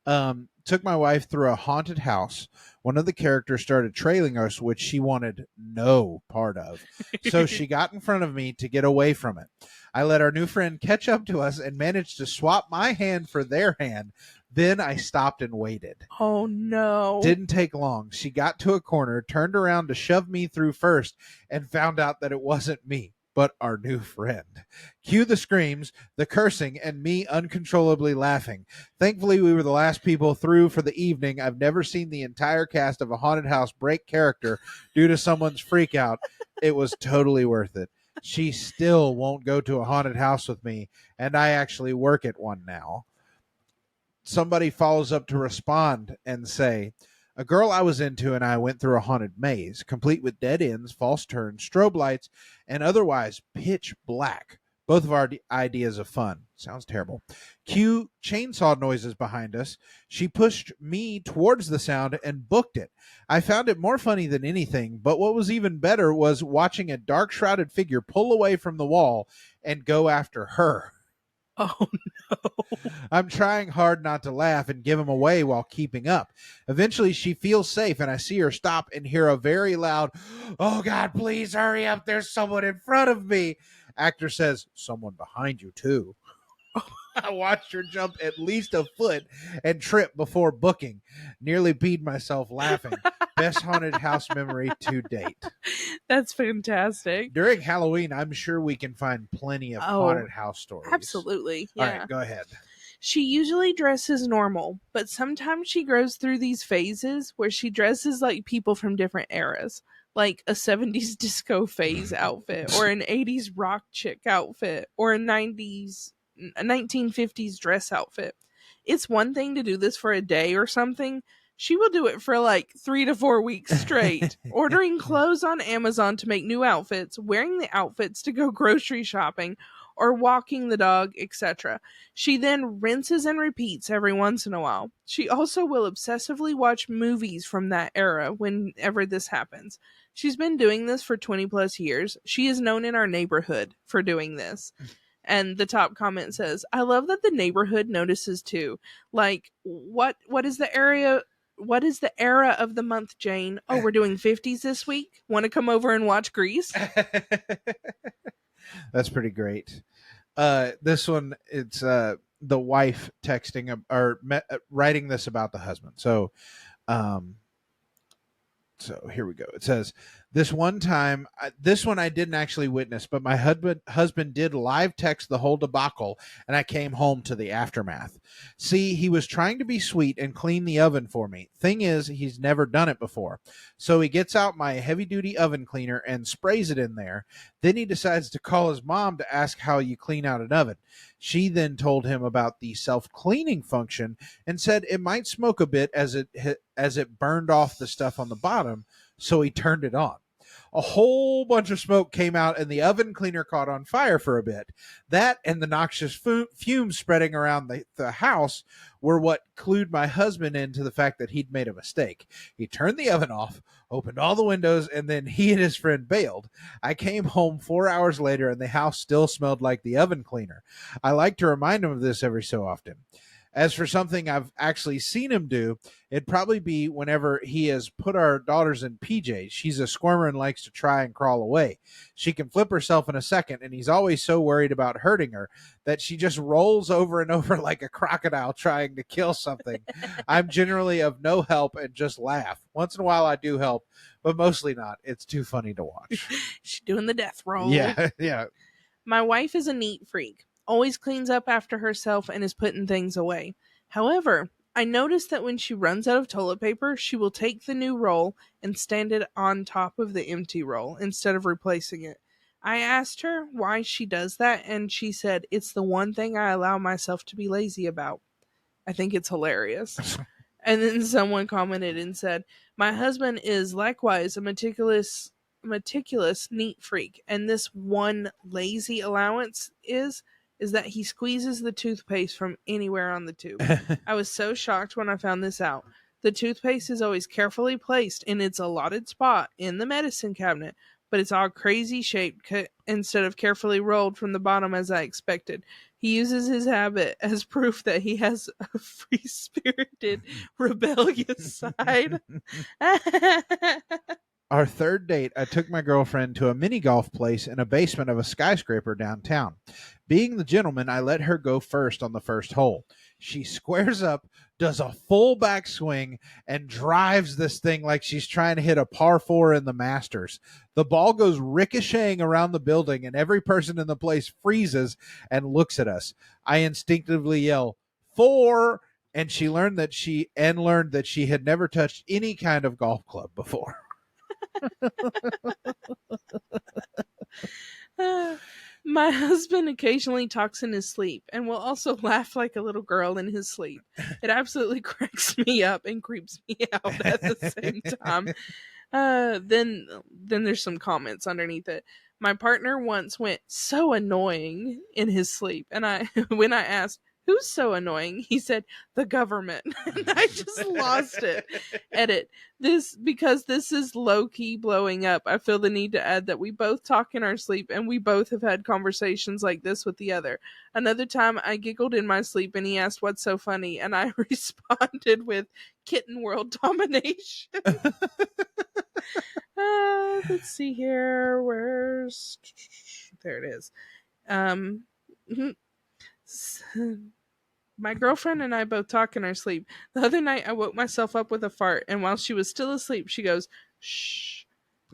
Took my wife through a haunted house. One of the characters started trailing us, which she wanted no part of. So she got in front of me to get away from it. I let our new friend catch up to us and managed to swap my hand for their hand. Then I stopped and waited. Oh, no. Didn't take long. She got to a corner, turned around to shove me through first, and found out that it wasn't me, but our new friend. Cue the screams, the cursing, and me uncontrollably laughing. Thankfully, we were the last people through for the evening. I've never seen the entire cast of a haunted house break character due to someone's freak out. It was totally worth it. She still won't go to a haunted house with me, and I actually work at one now. Somebody follows up to respond and say, a girl I was into and I went through a haunted maze, complete with dead ends, false turns, strobe lights, and otherwise pitch black. Both of our ideas of fun. Sounds terrible. Cue chainsaw noises behind us. She pushed me towards the sound and booked it. I found it more funny than anything, but what was even better was watching a dark shrouded figure pull away from the wall and go after her. Oh, no. I'm trying hard not to laugh and give him away while keeping up. Eventually, she feels safe, and I see her stop and hear a very loud, "Oh, God, please hurry up. There's someone in front of me." Actor says, "Someone behind you, too." I watched her jump at least a foot and trip before booking. Nearly peed myself laughing. Best haunted house memory to date. That's fantastic. During Halloween, I'm sure we can find plenty of haunted house stories. Absolutely. Yeah. All right, go ahead. She usually dresses normal, but sometimes she goes through these phases where she dresses like people from different eras, like a 70s disco phase outfit, or an 80s rock chick outfit, or a 1950s dress outfit. It's one thing to do this for a day or something, She will do it for like 3 to 4 weeks straight, ordering clothes on Amazon to make new outfits, wearing the outfits to go grocery shopping, or walking the dog, etc. She then rinses and repeats every once in a while. She also will obsessively watch movies from that era whenever this happens. She's been doing this for 20 plus years. She is known in our neighborhood for doing this. And the top comment says, I love that the neighborhood notices too. Like, what is the area? What is the era of the month, Jane? Oh, we're doing 50s this week. Want to come over and watch Grease? That's pretty great. This one, it's the wife texting or writing this about the husband. Um, so here we go. It says, this one time, this one I didn't actually witness, but my husband did live text the whole debacle, and I came home to the aftermath. See, he was trying to be sweet and clean the oven for me. Thing is, he's never done it before. So he gets out my heavy-duty oven cleaner and sprays it in there. Then he decides to call his mom to ask how you clean out an oven. She then told him about the self-cleaning function and said it might smoke a bit as it burned off the stuff on the bottom, so he turned it on. A whole bunch of smoke came out and the oven cleaner caught on fire for a bit. That and the noxious fumes spreading around the house were what clued my husband into the fact that he'd made a mistake. He turned the oven off, opened all the windows, and then he and his friend bailed. I came home 4 hours later and the house still smelled like the oven cleaner. I like to remind him of this every so often. As for something I've actually seen him do, it'd probably be whenever he has put our daughters in PJs. She's a squirmer and likes to try and crawl away. She can flip herself in a second, and he's always so worried about hurting her that she just rolls over and over like a crocodile trying to kill something. I'm generally of no help and just laugh. Once in a while I do help, but mostly not. It's too funny to watch. She's doing the death roll. Yeah, yeah. My wife is a neat freak, always cleans up after herself and is putting things away. However, I noticed that when she runs out of toilet paper, she will take the new roll and stand it on top of the empty roll instead of replacing it. I asked her why she does that, and she said, it's the one thing I allow myself to be lazy about. I think it's hilarious. And then someone commented and said, my husband is likewise a meticulous neat freak, and this one lazy allowance is that he squeezes the toothpaste from anywhere on the tube. I was so shocked when I found this out. The toothpaste is always carefully placed in its allotted spot in the medicine cabinet, but it's all crazy shaped instead of carefully rolled from the bottom as I expected. He uses his habit as proof that he has a free-spirited, rebellious side. Our third date, I took my girlfriend to a mini golf place in a basement of a skyscraper downtown. Being the gentleman, I let her go first on the first hole. She squares up, does a full backswing, and drives this thing like she's trying to hit a par 4 in the Masters. The ball goes ricocheting around the building, and every person in the place freezes and looks at us. I instinctively yell, 4! And she learned that she had never touched any kind of golf club before. My husband occasionally talks in his sleep and will also laugh like a little girl in his sleep. It absolutely cracks me up and creeps me out at the same time. Then there's some comments underneath it. My partner once went so annoying in his sleep, and when I asked, who's so annoying? He said, the government. And I just lost it. Edit. Because this is low-key blowing up, I feel the need to add that we both talk in our sleep, and we both have had conversations like this with the other. Another time, I giggled in my sleep, and he asked what's so funny, and I responded with kitten world domination. Let's see here. There it is. My girlfriend and I both talk in our sleep. The other night, I woke myself up with a fart, and while she was still asleep, she goes, shh.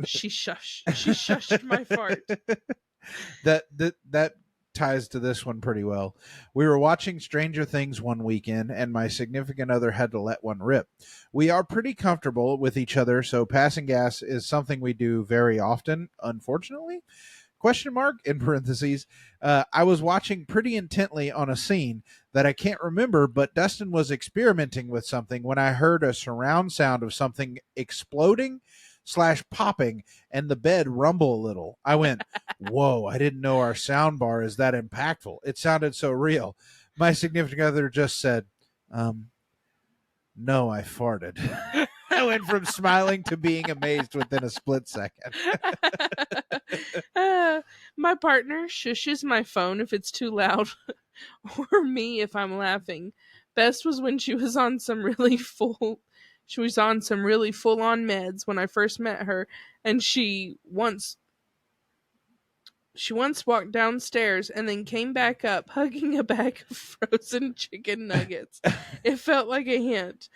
She shushed my fart. That ties to this one pretty well. We were watching Stranger Things one weekend, and my significant other had to let one rip. We are pretty comfortable with each other, so passing gas is something we do very often, unfortunately. Question mark in parentheses. I was watching pretty intently on a scene that I can't remember, but Dustin was experimenting with something when I heard a surround sound of something exploding / popping and the bed rumble a little. I went, whoa, I didn't know our sound bar is that impactful. It sounded so real. My significant other just said, no, I farted. I went from smiling to being amazed within a split second. My partner shushes my phone if it's too loud, or me if I'm laughing. Best was when she was on some really full on meds when I first met her, and she once walked downstairs and then came back up hugging a bag of frozen chicken nuggets. It felt like a hint.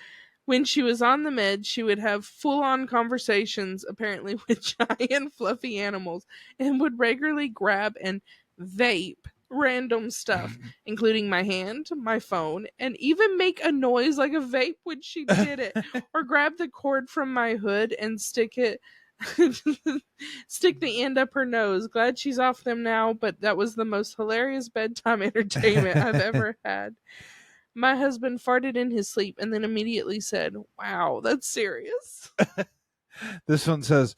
When she was on the meds, she would have full-on conversations, apparently with giant fluffy animals, and would regularly grab and vape random stuff, including my hand, my phone, and even make a noise like a vape when she did it, or grab the cord from my hood and stick the end up her nose. Glad she's off them now, but that was the most hilarious bedtime entertainment I've ever had. My husband farted in his sleep and then immediately said, wow, that's serious. This one says,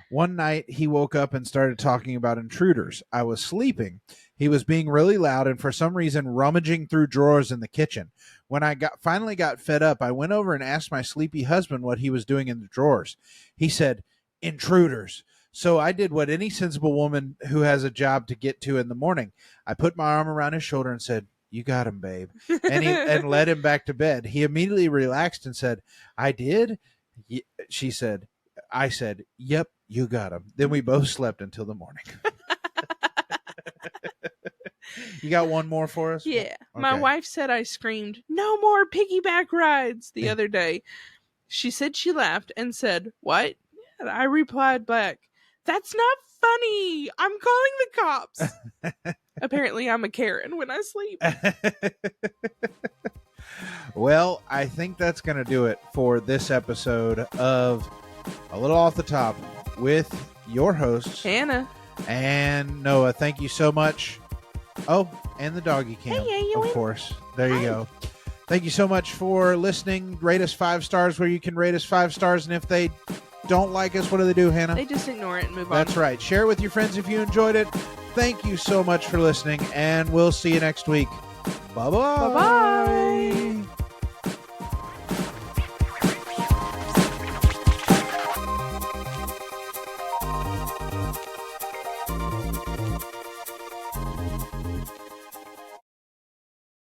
one night he woke up and started talking about intruders. I was sleeping. He was being really loud and for some reason rummaging through drawers in the kitchen. When I finally got fed up, I went over and asked my sleepy husband what he was doing in the drawers. He said, intruders. So I did what any sensible woman who has a job to get to in the morning. I put my arm around his shoulder and said, you got him, babe. And led him back to bed. He immediately relaxed and said, I did? I said, yep, you got him. Then we both slept until the morning. You got one more for us? Yeah. Okay. My wife said I screamed, no more piggyback rides the other day. She said she laughed and said, what? And I replied back, that's not funny. I'm calling the cops. Apparently, I'm a Karen when I sleep. Well, I think that's going to do it for this episode of A Little Off the Top with your hosts, Hannah and Noah. Thank you so much. Oh, and the doggy cam, of course. There you go. Thank you so much for listening. Rate us 5 stars where you can rate us 5 stars. And if they don't like us, what do they do, Hannah? They just ignore it and move on. That's right. Share it with your friends if you enjoyed it. Thank you so much for listening, and we'll see you next week. Bye-bye. Bye-bye.